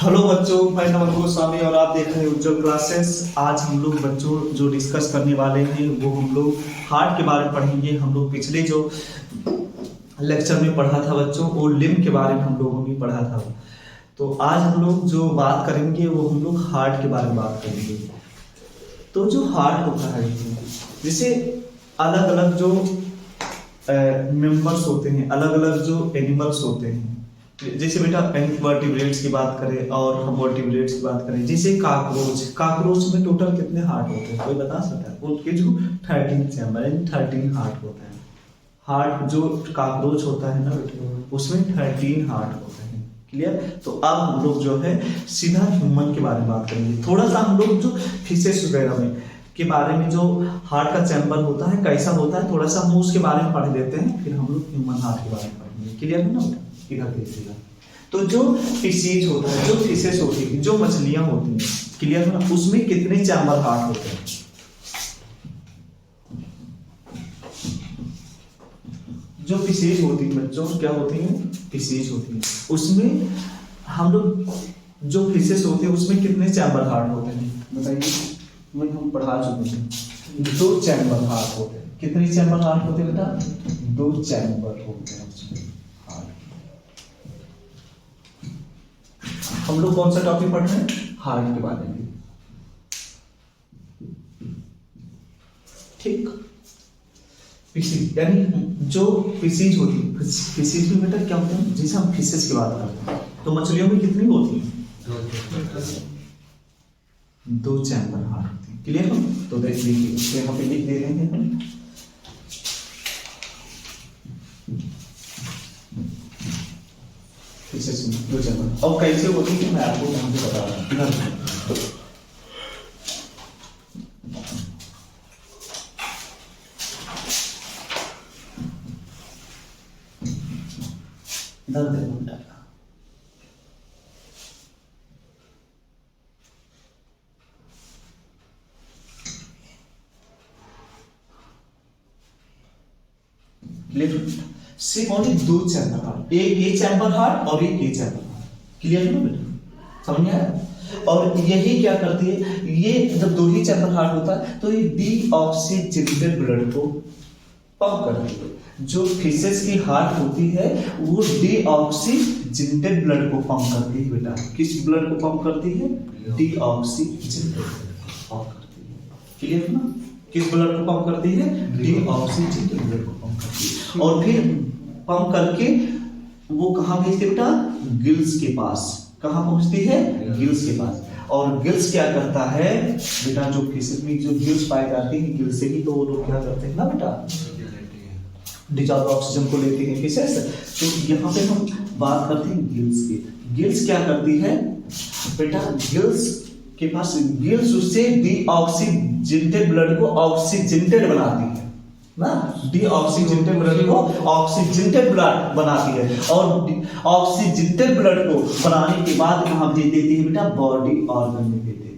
Hello बच्चों, मैं नमन गोस्वामी और आप देख रहे हैं उज्जवल क्लासेस। आज हम लोग बच्चों जो डिस्कस करने वाले हैं वो हम लोग हार्ट के बारे में पढ़ेंगे। हम लोग पिछले जो लेक्चर में पढ़ा था बच्चों, वो लिम्ब के बारे में हम लोगों ने पढ़ा था। तो आज हम लोग जो बात करेंगे वो हम लोग हार्ट के बारे में बात करेंगे। तो जो हार्ट होता है, जैसे अलग अलग जो मेंबर्स होते हैं, अलग अलग जो एनिमल्स होते हैं, जैसे बेटा इनवर्टिब्रेट्स की बात करें और हम वर्टिब्रेट्स की बात करें, जैसे काकरोच में टोटल कितने हार्ट होते हैं कोई बता सकता है? उनके जो 13 चैम्बर यानी 13 हार्ट होते हैं। हार्ट जो काकरोच होता है ना बेटा, उसमें 13 हार्ट होते हैं। क्लियर? तो अब हम लोग जो है सीधा ह्यूमन के बारे में बात करेंगे। थोड़ा सा हम लोग जो फिशेस वगैरह में के बारे में, जो हार्ट का चैम्बर होता है कैसा होता है, थोड़ा सा हम उसके बारे में पढ़ लेते हैं, फिर हम लोग ह्यूमन हार्ट के बारे में पढ़ेंगे। क्लियर है ना? इधर देखिएगा। तो जो फिशेज होता है, जो फिशेस होती है, जो मछलियां होती हैं, क्लियर है ना, उसमें कितने चैम्बर हार्ट होते हैं? जो फिशेज होती है बच्चों, क्या होती हैं? फिशेज होती है। उसमें हम लोग जो फिशेस होते हैं उसमें कितने चैम्बर हार्ट होते हैं बताइए? वही हम पढ़ा चुके हैं। 2 चैम्बर हार्ट होते हैं। कितने चैम्बर हार्ट होते हैं बेटा? 2 चैम्बर होते हैं उसमें हार्ट। हम लोग कौन सा टॉपिक पढ़ रहे हैं? हार्ट के बारे में। ठीक। फिशेज यानी जो फिशेज होती है, फिशेज में बेटा क्या होता है? जैसे हम फिशेज की बात करते हैं तो मछलियों में कितनी होती है? 2 चैम्बर हार्ट होती है। क्लियर हो? तो देखिए यहाँ पे लिख दे रहे हैं हम। फिशेज में 2 चैम्बर। और कैसे होती है मैं आपको यहाँ पे बता रहा हूँ। इधर देखो बेटा, सिर्फ ओनली 2 चैम्बर हार्ट, एक ये चैम्बर हार्ट और एक ये चैम्बर हार्ट। क्लियर है ना बेटा? समझ में आया? और यही क्या करती है, ये जब 2 ही चैम्बर हार्ट होता है तो ये डीऑक्सीजेनेटेड ब्लड को पंप करती है। जो फिशेस की हार्ट होती है वो डीऑक्सीजेनेटेड ब्लड को पंप करती है बेटा। किस ब्लड को पंप करती है? डीऑक्सीजेनेटेड पंप करती है। क्लियर है ना? किस ब्लड को पंप करती है? डीऑक्सीजेनेटेड ब्लड को पंप करती है। और फिर पंप करके वो कहाँ भेजती है बेटा? गिल्स के पास। कहाँ पहुंचती है? गिल्स के पास। और गिल्स क्या करता है बेटा? जो फिशेस में जो गिल्स पाई जाती है, गिल्स से ही तो वो लोग क्या करते हैं ना बेटा? डिजॉल्व ऑक्सीजन को लेते हैं फिशेस। तो यहाँ पे हम बात करते हैं गिल्स की। गिल्स क्या करती है बेटा? गिल्स के पास, गिल्स उससे डीऑक्सीजेनेटेड ब्लड को ऑक्सीजनेटेड बनाती है ना। डीऑक्सीजनेटेड ब्लड को ऑक्सीजनेटेड ब्लड बनाती है। और ऑक्सीजनेटेड ब्लड को बनाने के बाद कहाँ दे देती है बेटा? बॉडी ऑर्गन में दे देती है।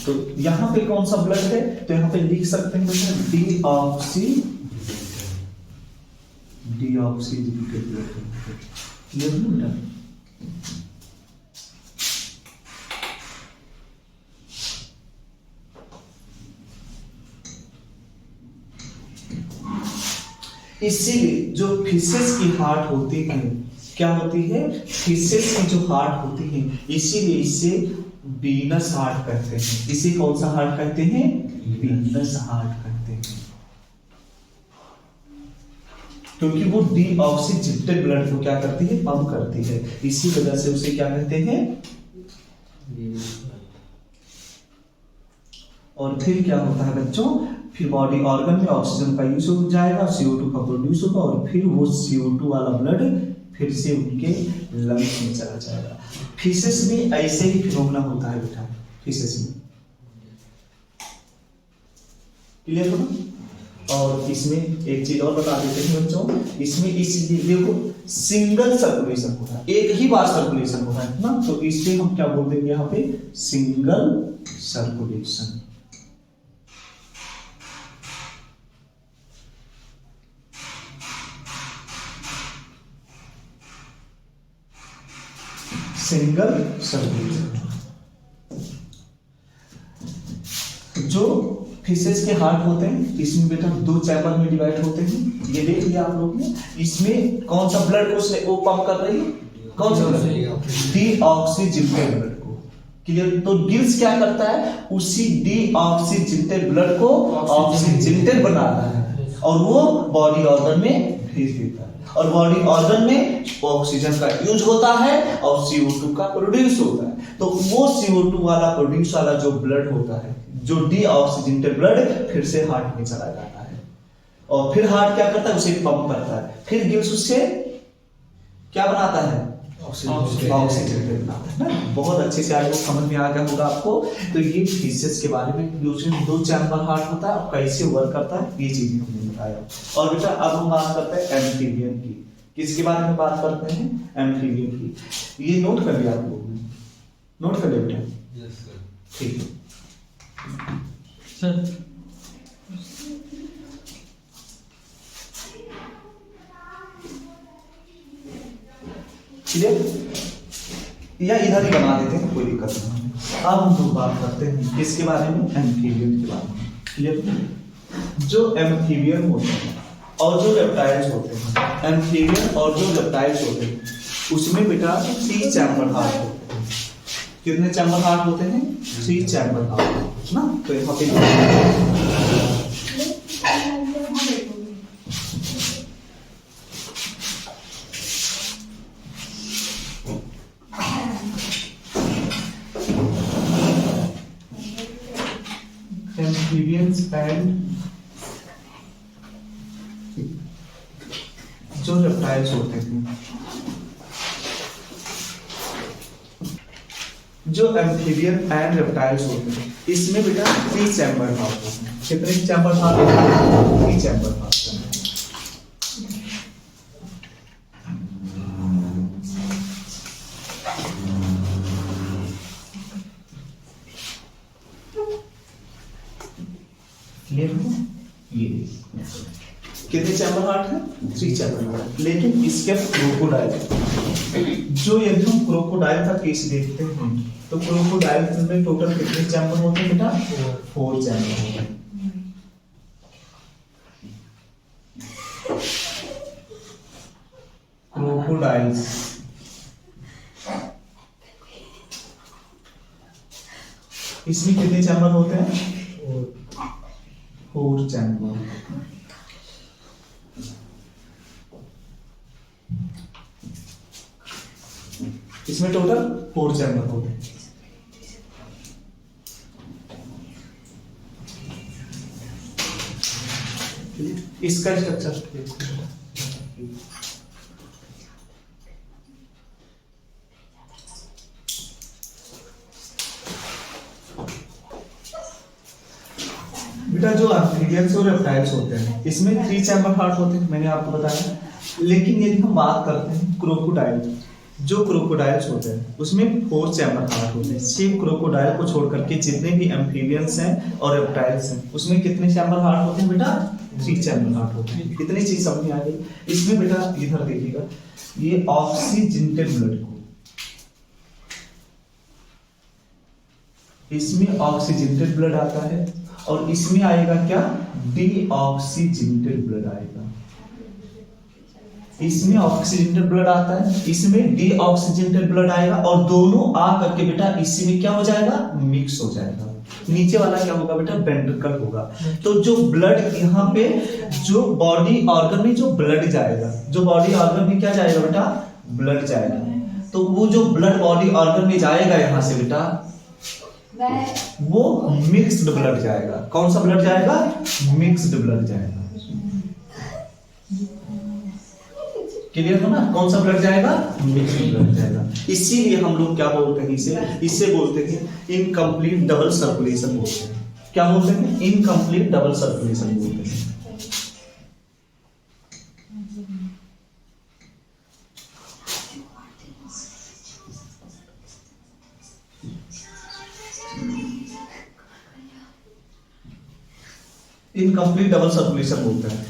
तो यहाँ पे कौन सा ब्लड है? तो यहाँ पे लिख सकते हैं डीऑक्सीजेनेटेड ब्लड। क्लियर है बेटा? इसीलिए जो फिशेस की हार्ट होती है, क्या होती है? फिशेस की जो हार्ट होती है, इसीलिए इसे वीनस हार्ट कहते हैं। इसे कौन सा हार्ट कहते हैं? वीनस हार्ट कहते हैं। क्योंकि वो डीऑक्सीजेनेटेड ब्लड को क्या करती है? पंप करती है। इसी वजह से उसे क्या कहते हैं? और फिर क्या होता है बच्चों? फिर बॉडी ऑर्गन में ऑक्सीजन का यूज हो जाएगा, CO2 का प्रोड्यूस होगा, और फिर वो CO2 वाला ब्लड फिर से उनके लंग्स में चला जाएगा। फिशेस में ऐसे ही फिनोमेना होता है बेटा, फिशेस में। क्लियर हो ना? और इसमें एक चीज और बता देते हैं बच्चों, इसमें इसलिए देखो सिंगल सर्कुलेशन होता है, एक ही बार सर्कुलेशन होता है ना। तो इसलिए हम क्या बोल देंगे यहाँ पे? Single circulation. Single circulation. जो फिशेस के हार्ट होते हैं इसमें बेटा दो चैम्बर में डिवाइड होते हैं, ये देख लिया आप लोग ने। इसमें कौन सा ब्लड को वो पंप कर रही है, कौन सा ब्लड, डीऑक्सीजिनेटेड ब्लड को। क्लियर। तो गिल्स क्या करता है, उसी डीऑक्सीजिनेटेड ब्लड को ऑक्सीजनेटेड बनाता है और वो बॉडी ऑर्गन में भेज देता है, और बॉडी ऑर्गन में ऑक्सीजन का यूज होता है और CO2 का प्रोड्यूस होता है। तो वो CO2 वाला प्रोड्यूस वाला जो ब्लड होता है, जो डीऑक्सीजनेटेड ब्लड, फिर से हार्ट में चला जाता है और फिर हार्ट क्या करता है, उसे पंप करता है। फिर गिल्स उससे क्या बनाता है, ऑक्सीजन बनाता है ना। बहुत अच्छे से आज समझ में आ गया होगा आपको। तो ये फिशेस के बारे में, उसमें दो चैम्बर हार्ट होता है और कैसे वर्क करता है, ये चीजें हमने बताया। और बेटा अब हम बात करते हैं एम्फीबियन की। किसके बारे में बात करते हैं, एम्फीबियन की। ये नोट कर लिया आप लोगों ने, नोट कर लिया बेटा, ठीक है सर। क्लियर, या इधर ही बना देते हैं, कोई दिक्कत नहीं। अब हम लोग बात करते हैं किसके बारे में, एम्फीबियन के बारे में। क्लियर। जो एम्फीबियन होते हैं और जो रेप्टाइल्स होते हैं, एम्फीबियन और जो रेप्टाइल्स होते हैं, उसमें बेटा 3 चैम्बर हार्ट होते हैं। कितने चैम्बर हार्ट होते हैं, 3 चैम्बर हार्ट ना। तो यहाँ पे amphibians and जो रेप्टाइल्स होते हैं, जो एम्फीबियन एंड रेप्टाइल्स होते हैं, इसमें बेटा 3 चैम्बर हार्ट होते हैं। कितने चैम्बर हार्ट होते हैं, 3 चैम्बर हार्ट। ये कितने चैम्बर हार्ट है, 3 चैम्बर हार्ट। लेकिन इसके क्रोकोडाइल, जो यदि हम क्रोकोडाइल का केस देखते हैं तो क्रोकोडाइल में टोटल कितने चैम्बर होते हैं बेटा, 4 चैम्बर होते हैं। क्रोकोडाइल्स इसमें कितने चैम्बर होते हैं, 4 चैम्बर। इसमें टोटल 4 चैम्बर होते हैं। इसका स्ट्रक्चर बेटा, जो एम्फीबियंस और रेप्टाइल्स होते हैं इसमें 3 चैम्बर हार्ट होते हैं, मैंने आपको बताया। लेकिन यदि हम बात करते हैं क्रोकोडाइल, जो क्रोकोडाइल्स होते हैं उसमें 4 चैम्बर हार्ट होते हैं। सिर्फ क्रोकोडाइल को छोड़ करके जितने भी एम्फीबियंस हैं और रेप्टाइल्स हैं उसमें कितने चैम्बर हार्ट होते हैं बेटा, 3 चैम्बर हार्ट होते हैं। इतनी चीज समझ में आ गई। इसमें बेटा इधर देखिएगा, ये ऑक्सीजनेटेड ब्लड को, इसमें ऑक्सीजनेटेड ब्लड आता है और इसमें आएगा क्या, डीऑक्सीजनेटेड ब्लड आएगा। इसमें ऑक्सीजनेटेड ब्लड आता है, इसमें डीऑक्सीजनेटेड ब्लड आएगा और दोनों आ करके बेटा इसी में क्या हो जाएगा, मिक्स हो जाएगा। नीचे वाला क्या होगा बेटा, वेंट्रिकल होगा। तो जो ब्लड यहाँ पे, जो बॉडी ऑर्गन में जो ब्लड जाएगा, जो बॉडी ऑर्गन में क्या जाएगा बेटा, ब्लड जाएगा। तो वो जो ब्लड बॉडी ऑर्गन में जाएगा यहाँ से बेटा, वो मिक्स्ड ब्लड जाएगा। कौन सा ब्लड जाएगा, मिक्स्ड ब्लड जाएगा। क्लियर हो ना, कौन सा ब्लड जाएगा, मिक्स्ड ब्लड जाएगा। इसीलिए हम लोग क्या बोलते हैं, इसे बोलते हैं इनकम्प्लीट डबल सर्कुलेशन बोलते हैं। क्या बोलते हैं, इनकम्प्लीट डबल सर्कुलेशन बोलते हैं। इनकम्प्लीट डबल सर्कुलेशन बोलते हैं।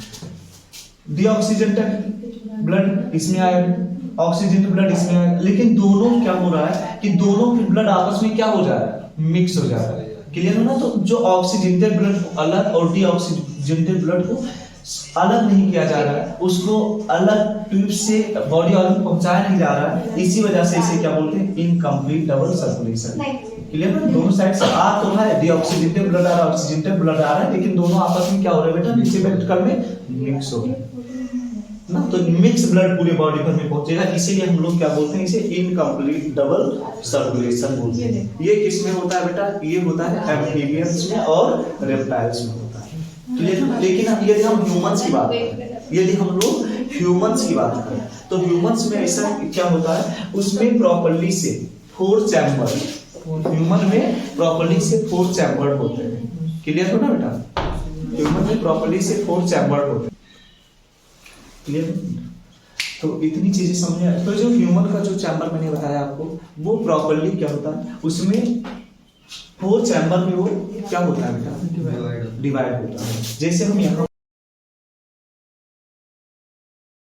डीऑक्सीजनेटेड ब्लड इसमें आएगा ऑक्सीजन ब्लड इसमें है, लेकिन दोनों क्या हो रहा है कि दोनों के ब्लड आपस में क्या हो जा रहा है, मिक्स हो जा रहा है। क्लियर हो ना? तो जो ऑक्सीजनेटेड ब्लड को अलग और डीऑक्सीजनेटेड ब्लड को अलग नहीं किया जा रहा है, उसको अलग ट्यूब से बॉडी ऑर्गन पहुंचाया नहीं जा रहा है, इसी वजह से इसे क्या बोलते हैं, इनकम्प्लीट डबल सर्कुलेशन। क्लियर है? दोनों साइड से आ तो है, डीऑक्सीजनेटेड ब्लड आ रहा है, ऑक्सीजनेटेड ब्लड आ रहा है, लेकिन दोनों आपस में क्या हो रहा है बेटा, नीचे वेंट्रिकल में मिक्स हो रहे हैं ना। तो मिक्स ब्लड पूरे बॉडी भर में पहुंचेगा, इसीलिए हम लोग क्या बोलते हैं, इसे इनकम्प्लीट डबल सर्कुलेशन बोलते हैं। ये किस में होता है बेटा, ये होता है एम्फीबियंस में और रेप्टाइल्स में होता है। लेकिन अब यदि हम ह्यूमंस की बात करें, यदि हम लोग ह्यूमंस की बात करें, तो ह्यूमंस में ऐसा क्या होता है, उसमें प्रॉपर्ली से 4 चैम्बर, ह्यूमन में प्रॉपर्ली से 4 चैम्बर होते हैं। क्लियर हो ना बेटा? ह्यूमन में प्रॉपर्ली से 4 चैम्बर होते हैं। क्लियर? तो इतनी चीजें समझ आए। तो जो ह्यूमन का जो चैम्बर मैंने बताया आपको, वो प्रॉपर्ली क्या होता है, उसमें 4 चैम्बर में वो क्या होता है बेटा, डिवाइड होता है। जैसे हम यहाँ